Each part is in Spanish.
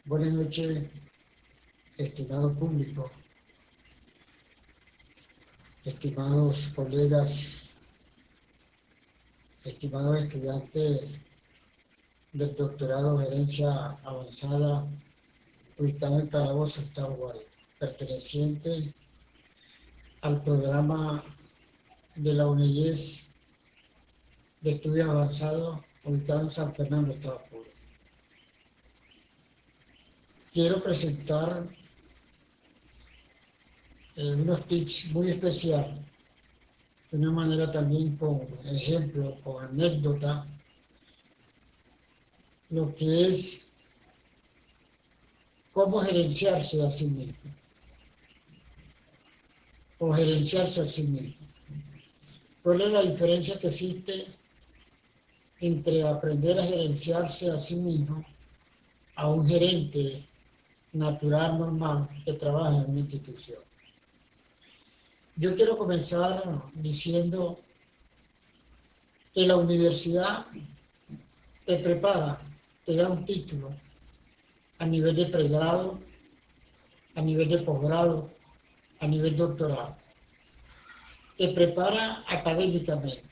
Buenas noches, estimado público, estimados colegas, estimados estudiantes del doctorado Gerencia Avanzada, ubicado en Calabozo, Estado Guárico, perteneciente al programa de la UNIES de Estudios Avanzados, ubicado en San Fernando, Estado Apure. Quiero presentar unos tips muy especiales, de una manera también con ejemplo, con anécdota, lo que es cómo gerenciarse a sí mismo o gerenciarse a sí mismo. ¿Cuál es la diferencia que existe entre aprender a gerenciarse a sí mismo a un gerente natural, normal, que trabaja en una institución? Yo quiero comenzar diciendo que la universidad te prepara, te da un título a nivel de pregrado, a nivel de posgrado, a nivel doctoral. Te prepara académicamente,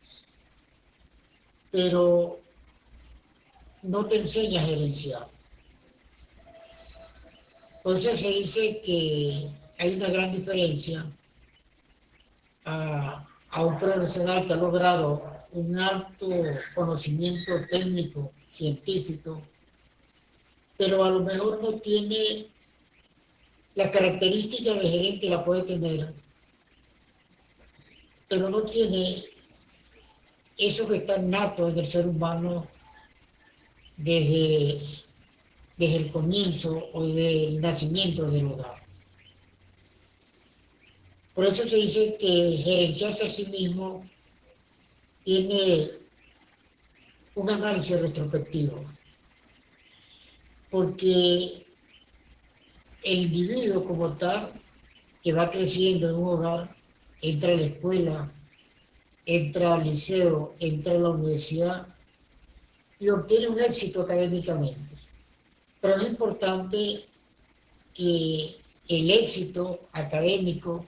pero no te enseña a gerenciar. Entonces se dice que hay una gran diferencia a un profesional que ha logrado un alto conocimiento técnico, científico, pero a lo mejor no tiene la característica de gerente, la puede tener, pero no tiene eso que está nato en el ser humano desde, desde el comienzo o desde el nacimiento del hogar. Por eso se dice que gerenciarse a sí mismo tiene un análisis retrospectivo, porque el individuo como tal, que va creciendo en un hogar, entra a la escuela, entra al liceo, entra a la universidad y obtiene un éxito académicamente. Pero es importante que el éxito académico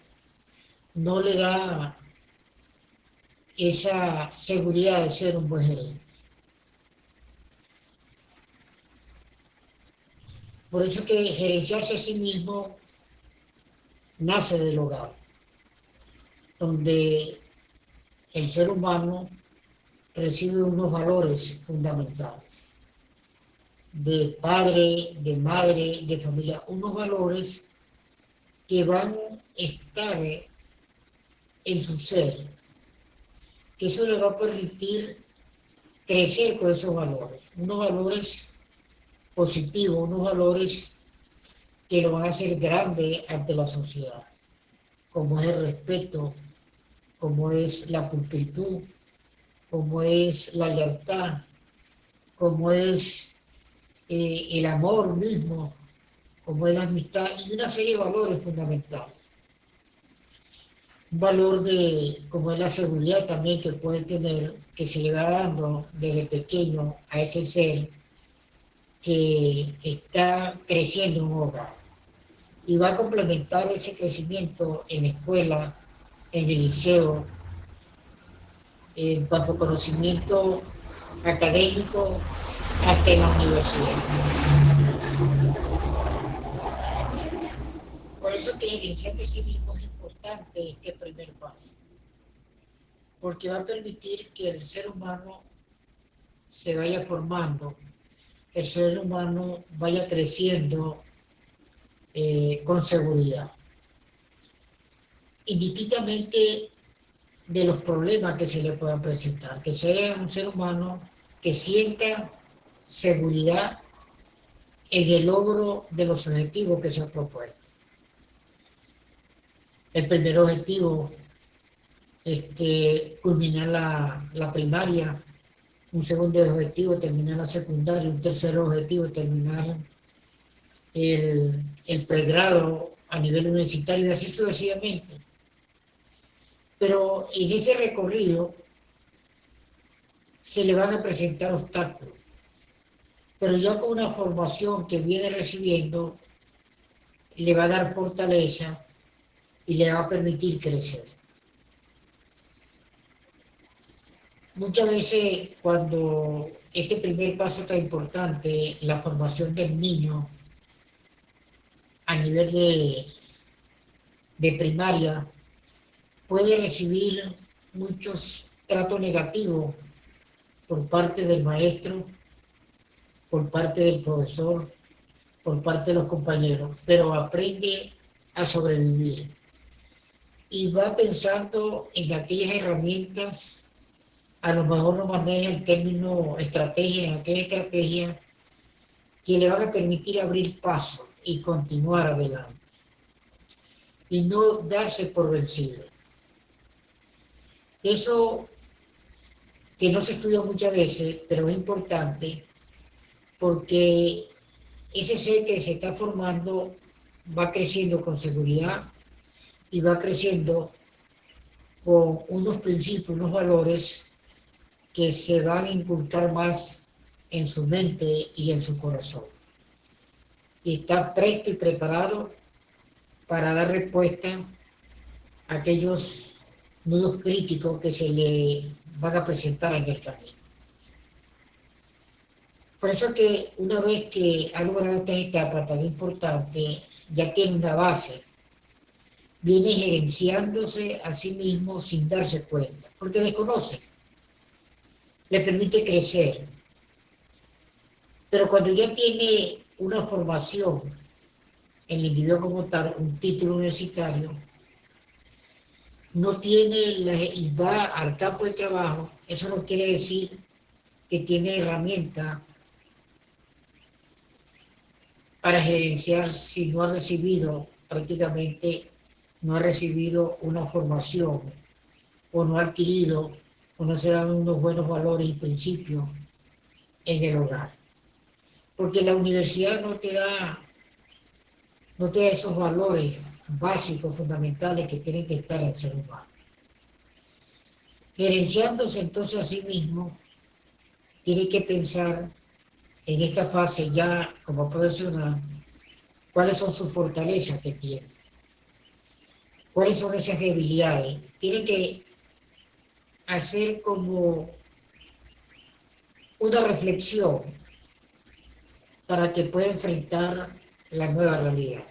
no le da esa seguridad de ser un buen gerente. Por eso que gerenciarse a sí mismo nace del hogar, donde el ser humano recibe unos valores fundamentales de padre, de madre, de familia, unos valores que van a estar en su ser, que eso le va a permitir crecer con esos valores, unos valores positivos, unos valores que lo van a hacer grande ante la sociedad, como es el respeto, como es la pulcritud, como es la lealtad, como es el amor mismo, como es la amistad y una serie de valores fundamentales. Un valor como es la seguridad también que puede tener, que se le va dando desde pequeño a ese ser que está creciendo en un hogar. Y va a complementar ese crecimiento en la escuela, en el liceo, en cuanto a conocimiento académico, hasta en la universidad. Por eso que gerenciar de sí mismo es importante este primer paso, porque va a permitir que el ser humano se vaya formando, el ser humano vaya creciendo con seguridad, indistintamente de los problemas que se le puedan presentar, que sea un ser humano que sienta seguridad en el logro de los objetivos que se han propuesto. El primer objetivo es culminar la primaria, un segundo objetivo terminar la secundaria, un tercer objetivo terminar el pregrado a nivel universitario y así sucesivamente. Pero en ese recorrido se le van a presentar obstáculos. pero ya con una formación que viene recibiendo, le va a dar fortaleza y le va a permitir crecer. Muchas veces cuando este primer paso tan importante, la formación del niño a nivel de primaria, puede recibir muchos tratos negativos por parte del maestro, por parte del profesor, por parte de los compañeros, pero aprende a sobrevivir y va pensando en aquellas herramientas, a lo mejor no maneja el término estrategia, en aquella estrategia que le van a permitir abrir paso y continuar adelante y no darse por vencido. Eso que no se estudia muchas veces, pero es importante porque ese ser que se está formando va creciendo con seguridad y va creciendo con unos principios, unos valores que se van a inculcar más en su mente y en su corazón. Y está presto y preparado para dar respuesta a aquellos nudos críticos que se le van a presentar en el camino. Por eso que una vez que ha logrado esta etapa tan importante, ya tiene una base, viene gerenciándose a sí mismo sin darse cuenta, porque desconoce, le permite crecer. Pero cuando ya tiene una formación, el individuo como tal, un título universitario, no tiene y va al campo de trabajo, eso no quiere decir que tiene herramienta para gerenciar si no ha recibido prácticamente, no ha recibido una formación o no ha adquirido o no se dan unos buenos valores y principios en el hogar. Porque la universidad no te da esos valores básicos, fundamentales que tienen que estar en el ser humano. Gerenciándose entonces a sí mismo, tiene que pensar en esta fase ya como profesional, cuáles son sus fortalezas que tiene, cuáles son esas debilidades. Tiene que hacer como una reflexión para que pueda enfrentar la nueva realidad.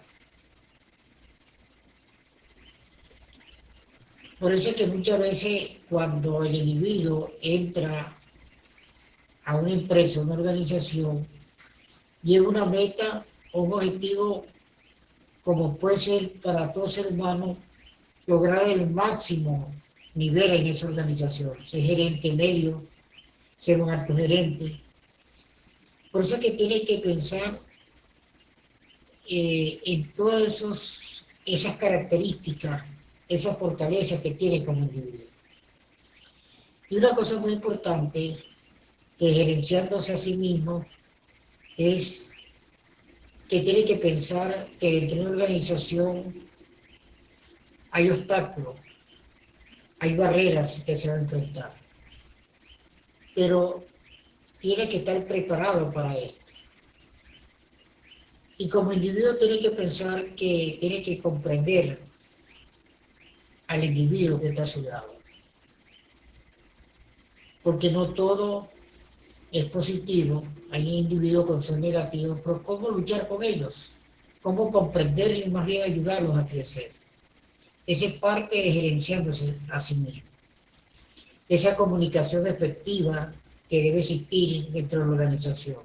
Por eso es que muchas veces cuando el individuo entra a una empresa, a una organización, lleva una meta o un objetivo como puede ser para todo ser humano, lograr el máximo nivel en esa organización, ser gerente medio, ser un alto gerente. Por eso es que tiene que pensar en todas esas características, esas fortalezas que tiene como individuo. Y una cosa muy importante, que gerenciándose a sí mismo, es que tiene que pensar que dentro de una organización hay obstáculos, hay barreras que se van a enfrentar, pero tiene que estar preparado para esto. Y como individuo tiene que pensar que tiene que comprender al individuo que está a su lado, porque no todo es positivo, hay individuos que son negativos, pero ¿cómo luchar con ellos? ¿Cómo comprenderlos y más bien ayudarlos a crecer? Esa es parte de gerenciándose a sí mismo. Esa comunicación efectiva que debe existir dentro de la organización.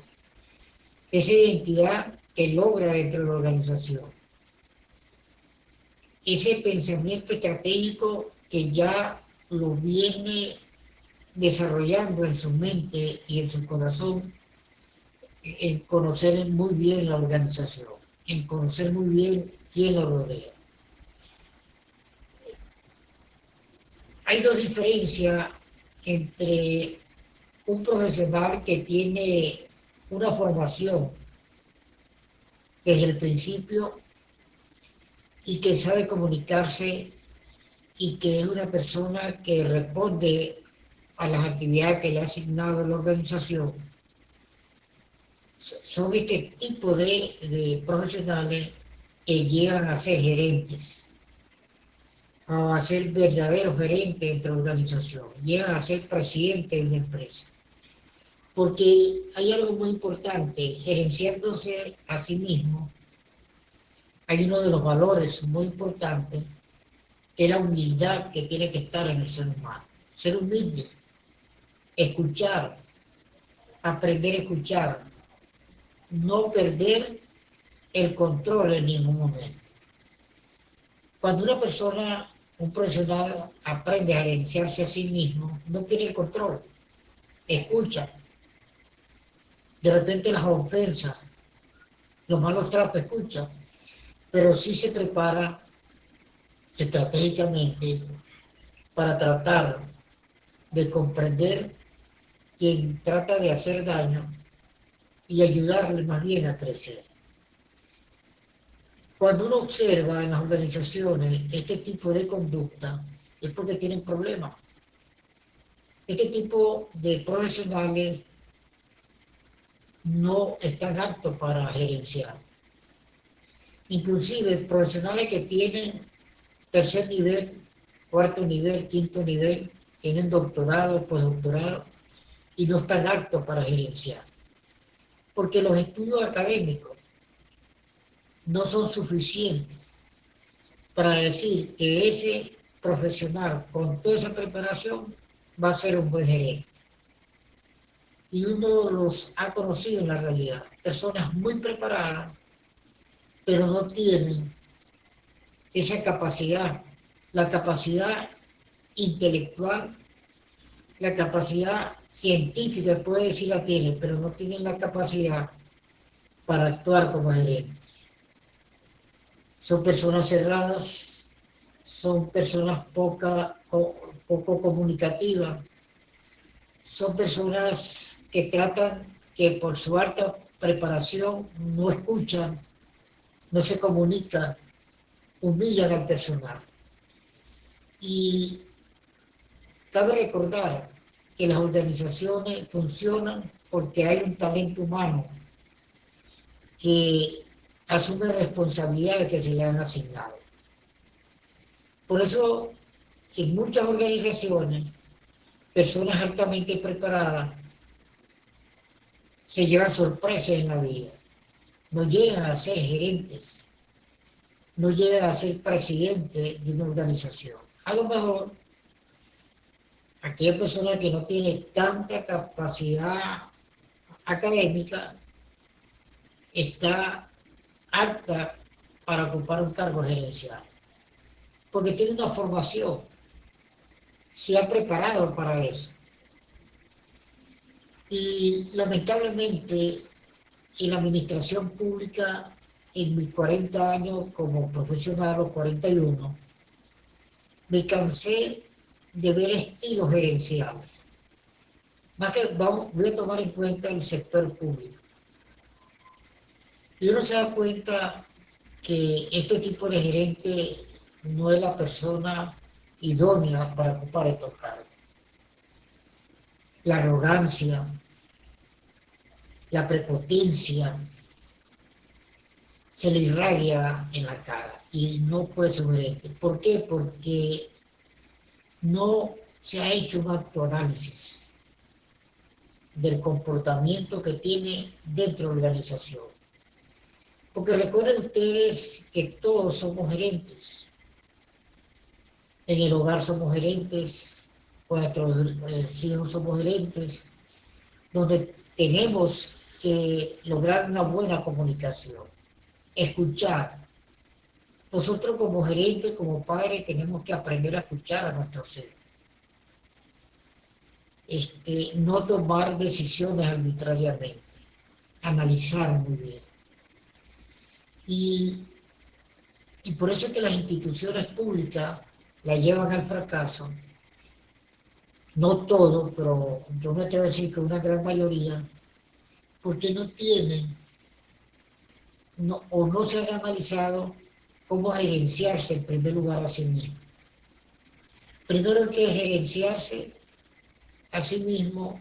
Esa identidad que logra dentro de la organización. Ese pensamiento estratégico que ya lo viene desarrollando en su mente y en su corazón, en conocer muy bien la organización, en conocer muy bien quién lo rodea. Hay dos diferencias entre un profesional que tiene una formación desde el principio y que sabe comunicarse y que es una persona que responde a las actividades que le ha asignado la organización, son este tipo de profesionales que llegan a ser gerentes, a ser verdaderos gerentes dentro de la organización, llegan a ser presidente de una empresa. Porque hay algo muy importante, gerenciándose a sí mismo, hay uno de los valores muy importantes, que es la humildad que tiene que estar en el ser humano. Ser humilde, escuchar, aprender a escuchar, no perder el control en ningún momento. Cuando una persona, un profesional, aprende a gerenciarse a sí mismo, no pierde el control, escucha. De repente las ofensas, los malos tratos, escucha, pero sí se prepara estratégicamente para tratar de comprender quien trata de hacer daño y ayudarle más bien a crecer. Cuando uno observa en las organizaciones este tipo de conducta, es porque tienen problemas. Este tipo de profesionales no están aptos para gerenciar. Inclusive profesionales que tienen tercer nivel, cuarto nivel, quinto nivel, tienen doctorado, postdoctorado y no están aptos para gerenciar. Porque los estudios académicos no son suficientes para decir que ese profesional con toda esa preparación va a ser un buen gerente. Y uno los ha conocido en la realidad, personas muy preparadas, pero no tienen esa capacidad, la capacidad intelectual, la capacidad científica, puede decir la tienen, pero no tienen la capacidad para actuar como gerente. Son personas cerradas, son personas poco comunicativas, son personas que tratan, que por su alta preparación no escuchan, no se comunican, humillan al personal. Y cabe recordar que las organizaciones funcionan porque hay un talento humano que asume responsabilidades que se le han asignado. Por eso, en muchas organizaciones, personas altamente preparadas se llevan sorpresas en la vida. No llegan a ser gerentes, no llegan a ser presidente de una organización. A lo mejor, aquella persona que no tiene tanta capacidad académica está apta para ocupar un cargo gerencial, porque tiene una formación, se ha preparado para eso. Y lamentablemente en la administración pública, en mis 40 años como profesional, o 41, me cansé de ver estilos gerenciales. Más que voy a tomar en cuenta el sector público. Y uno se da cuenta que este tipo de gerente no es la persona idónea para ocupar estos cargos. La arrogancia, la prepotencia, se le irradia en la cara y no puede ser un gerente. ¿Por qué? Porque no se ha hecho un autoanálisis del comportamiento que tiene dentro de la organización. Porque recuerden ustedes que todos somos gerentes. En el hogar somos gerentes, con nuestros hijos somos gerentes, donde tenemos que lograr una buena comunicación, escuchar. Nosotros como gerentes, como padres, tenemos que aprender a escuchar a nuestros hijos. No tomar decisiones arbitrariamente, analizar muy bien. Y por eso es que las instituciones públicas la llevan al fracaso. No todo, pero yo me atrevo a decir que una gran mayoría, porque no tienen o no se han analizado cómo gerenciarse en primer lugar a sí mismo. Primero hay que gerenciarse a sí mismo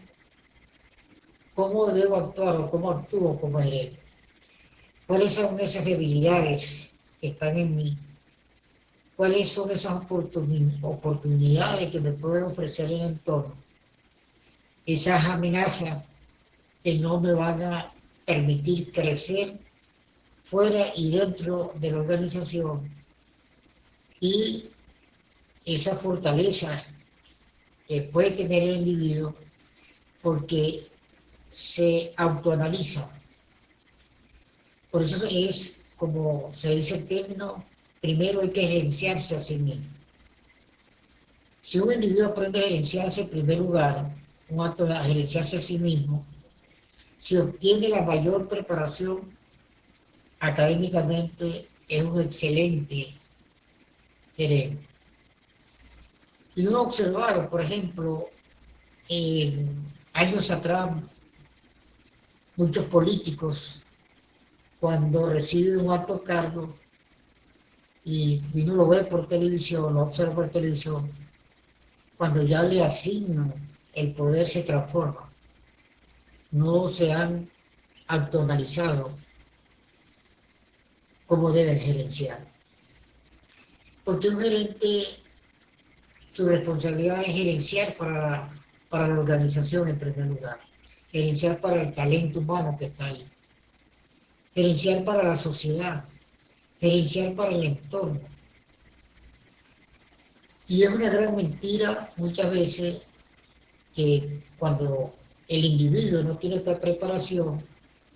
cómo debo actuar o cómo actúo como gerente. ¿Cuáles son esas debilidades que están en mí? ¿Cuáles son esas oportunidades que me puede ofrecer el entorno? Esas amenazas que no me van a permitir crecer fuera y dentro de la organización, y esa fortaleza que puede tener el individuo porque se autoanaliza. Por eso es, como se dice el término, primero hay que gerenciarse a sí mismo. Si un individuo aprende a gerenciarse en primer lugar, un acto de gerenciarse a sí mismo, si obtiene la mayor preparación académicamente, es un excelente gerente. Y uno ha observado, por ejemplo, en años atrás, muchos políticos, cuando reciben un alto cargo y uno lo ve por televisión, lo observa por televisión, cuando ya le asignan el poder se transforma. No se han autoanalizado cómo deben gerenciar. Porque un gerente, su responsabilidad es gerenciar para la organización en primer lugar, gerenciar para el talento humano que está ahí, gerenciar para la sociedad, gerenciar para el entorno. Y es una gran mentira muchas veces que cuando el individuo no tiene esta preparación,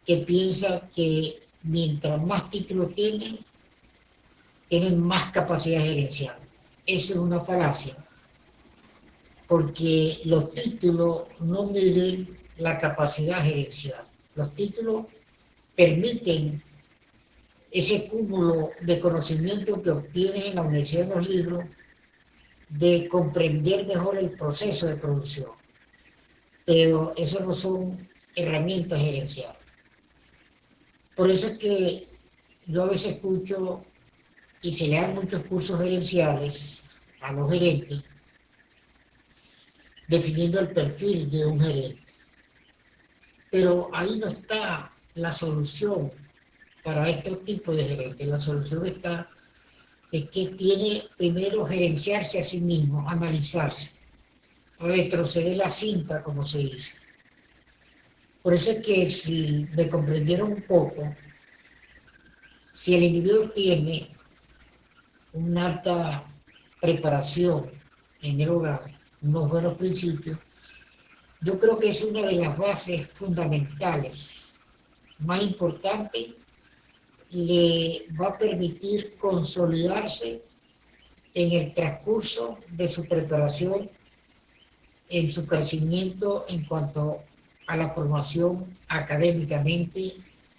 que piensa que mientras más títulos tienen más capacidad gerencial. Eso es una falacia, porque los títulos no miden la capacidad gerencial. Los títulos permiten ese cúmulo de conocimiento que obtienes en la universidad, en los libros, de comprender mejor el proceso de producción. Pero eso no son herramientas gerenciales. Por eso es que yo a veces escucho y se le dan muchos cursos gerenciales a los gerentes, definiendo el perfil de un gerente. Pero ahí no está la solución para este tipo de gerentes. La solución es que tiene primero gerenciarse a sí mismo, analizarse, retroceder la cinta, como se dice. Por eso es que si me comprendieron un poco, si el individuo tiene una alta preparación en el hogar, unos buenos principios, yo creo que es una de las bases fundamentales más importantes, le va a permitir consolidarse en el transcurso de su preparación, en su crecimiento en cuanto a la formación académicamente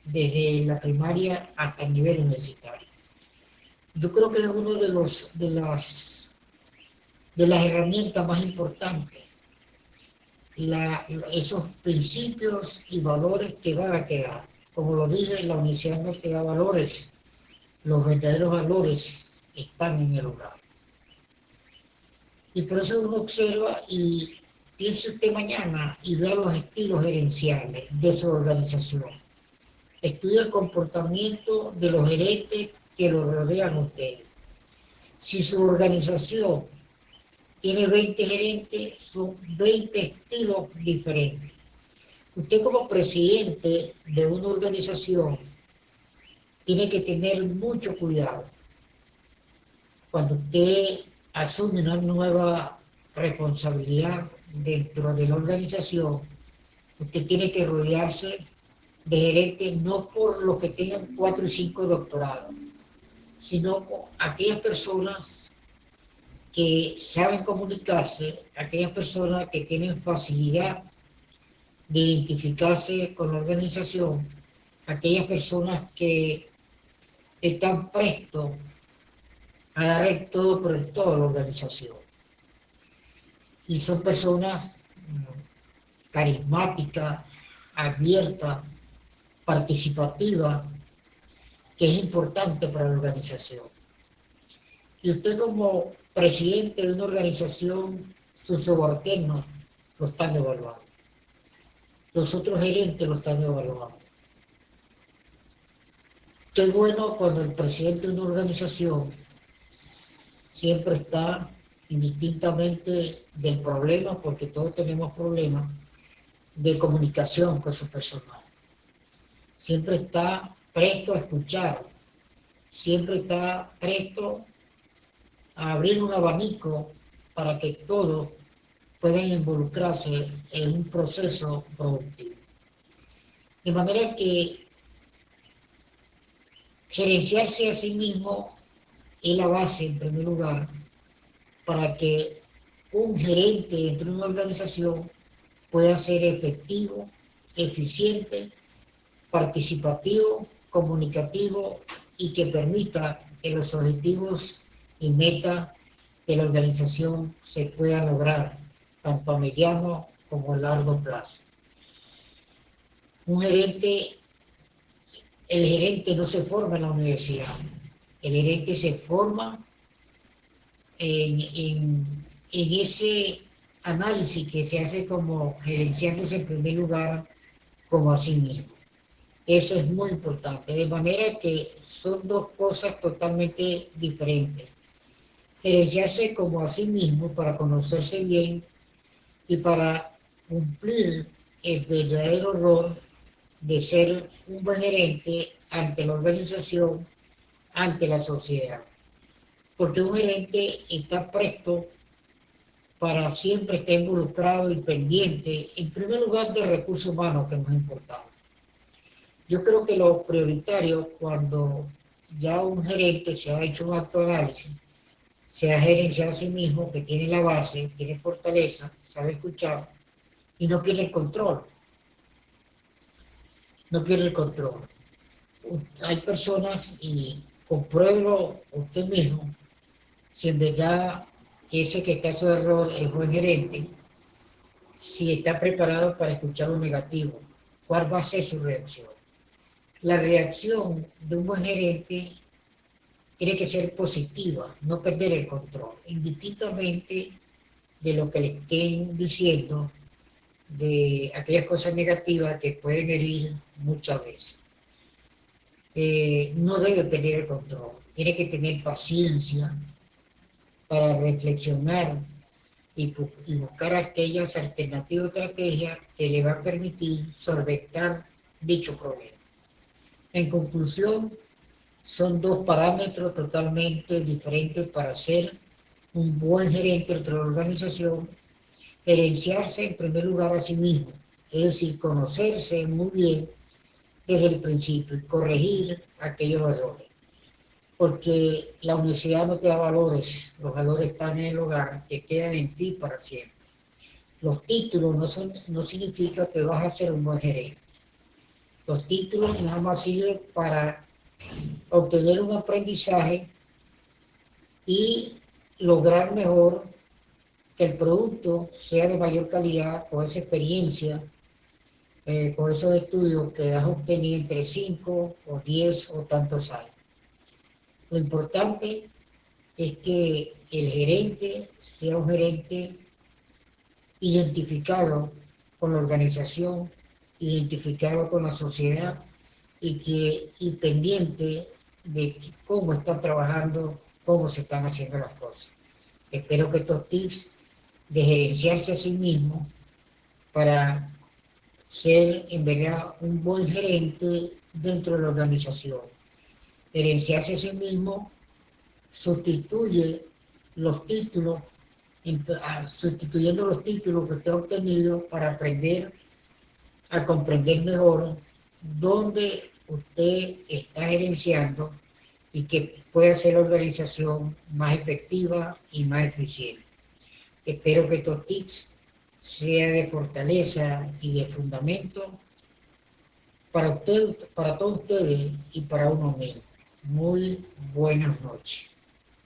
desde la primaria hasta el nivel universitario. Yo creo que es uno de las herramientas más importantes, esos principios y valores que van a quedar. Como lo dije, la universidad no te da valores, los verdaderos valores están en el hogar. Y por eso uno observa y piense usted mañana y vea los estilos gerenciales de su organización. Estudia el comportamiento de los gerentes que lo rodean a ustedes. Si su organización tiene 20 gerentes, son 20 estilos diferentes. Usted como presidente de una organización tiene que tener mucho cuidado. Cuando usted asume una nueva responsabilidad dentro de la organización, usted tiene que rodearse de gerentes no por los que tengan 4 y 5 doctorados, sino con aquellas personas que saben comunicarse, aquellas personas que tienen facilidad de identificarse con la organización, aquellas personas que están prestos a dar el todo por el todo a la organización. Y son personas carismáticas, abiertas, participativas, que es importante para la organización. Y usted como presidente de una organización, sus subalternos lo están evaluando. los otros gerentes lo están evaluando. Qué bueno cuando el presidente de una organización siempre está indistintamente del problema, porque todos tenemos problemas de comunicación con su personal. Siempre está presto a escuchar, siempre está presto a abrir un abanico para que todos puedan involucrarse en un proceso productivo. De manera que gerenciarse a sí mismo es la base, en primer lugar, para que un gerente dentro de una organización pueda ser efectivo, eficiente, participativo, comunicativo y que permita que los objetivos y metas de la organización se puedan lograr tanto a mediano como a largo plazo. El gerente no se forma en la universidad, el gerente se forma en ese análisis que se hace como gerenciándose en primer lugar como a sí mismo. Eso es muy importante, de manera que son dos cosas totalmente diferentes. Gerenciarse como a sí mismo para conocerse bien y para cumplir el verdadero rol de ser un buen gerente ante la organización, ante la sociedad. Porque un gerente está presto para siempre estar involucrado y pendiente, en primer lugar, de recursos humanos, que es más importante. Yo creo que lo prioritario, cuando ya un gerente se ha hecho un autoanálisis, se ha gerenciado a sí mismo, que tiene la base, tiene fortaleza, sabe escuchar y no pierde el control. No pierde el control. Hay personas, y compruébelo usted mismo, si en verdad ese que está a su error es buen gerente, si está preparado para escuchar lo negativo, cuál va a ser su reacción. La reacción de un buen gerente tiene que ser positiva, no perder el control, indistintamente de lo que le estén diciendo, de aquellas cosas negativas que pueden herir muchas veces. No debe perder el control, tiene que tener paciencia para reflexionar y buscar aquellas alternativas o estrategias que le va a permitir solventar dicho problema. En conclusión, son dos parámetros totalmente diferentes para ser un buen gerente dentro de la organización. Gerenciarse en primer lugar a sí mismo, es decir, conocerse muy bien desde el principio y corregir aquellos errores. Porque la universidad no te da valores, los valores están en el hogar, que quedan en ti para siempre. Los títulos no significa que vas a ser un buen gerente. Los títulos nada más sirven para obtener un aprendizaje y lograr mejor que el producto sea de mayor calidad con esa experiencia, con esos estudios que has obtenido entre 5 o 10 o tantos años. Lo importante es que el gerente sea un gerente identificado con la organización, identificado con la sociedad y pendiente de cómo están trabajando, cómo se están haciendo las cosas. Espero que estos tips de gerenciarse a sí mismo para ser en verdad un buen gerente dentro de la organización. Gerenciarse a sí mismo sustituye los títulos, sustituyendo los títulos que usted ha obtenido para aprender a comprender mejor dónde usted está gerenciando y que pueda hacer la organización más efectiva y más eficiente. Espero que estos tips sean de fortaleza y de fundamento para usted, para todos ustedes y para uno mismo. Muy buenas noches.